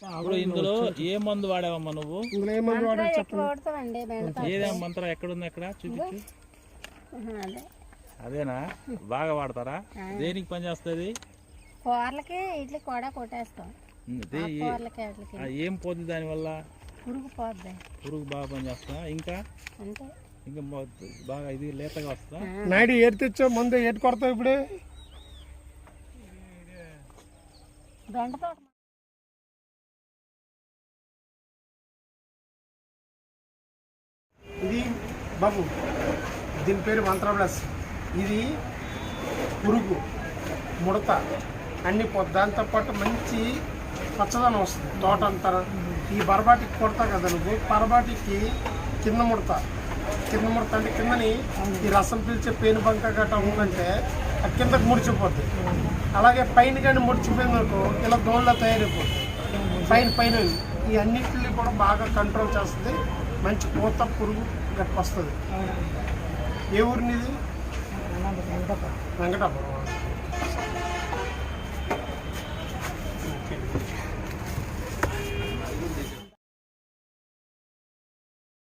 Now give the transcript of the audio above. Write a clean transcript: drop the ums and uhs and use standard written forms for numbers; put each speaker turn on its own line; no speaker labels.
ఇప్పుడు ఇందులో ఏ మందు వాడావమ్మా నువ్వు? ఏదేమో మంత్రం ఎక్కడుంది, ఎక్కడ చూపించు. అదేనా బాగా వాడతారా? దేనికి పని చేస్తుంది?
కూరలకి ఇట్లా కూడా కొట్టేస్తాం.
ఏం పోద్ది దానివల్ల?
పురుగు పోద్ది.
పురుగు బాగా పని చేస్తా. ఇంకా ఇంకా బాగా ఇది లేతగా వస్తా.
నాయుడు ఏడు తెచ్చావు మందు, ఏటు కొడతావు ఇప్పుడు? ఇది బాబు, దీని పేరు మంత్ర ప్లస్. ఇది పురుగు, ముడత అన్ని పోద్ది. దాంతోపాటు మంచి పచ్చదనం వస్తుంది తోట అంతా. ఈ బరబాటికి కొడతా కదా నువ్వు, బరబాటికి కింద ముడత అంటే కిందని ఈ రసం పీల్చే పేను బంక గట్రా ఉందంటే ఆ కిందకు ముడిచిపోద్ది. అలాగే పైన కానీ ముడిచిపోయిందనుకో ఇలా దోళ్ళ తయారైపోతుంది. పైన ఈ అన్నింటినీ కూడా బాగా కంట్రోల్ చేస్తుంది. మంచి పూత పురుగు గట్ట వస్తుంది. ఏ ఊరినిది? వెంకటాపురం.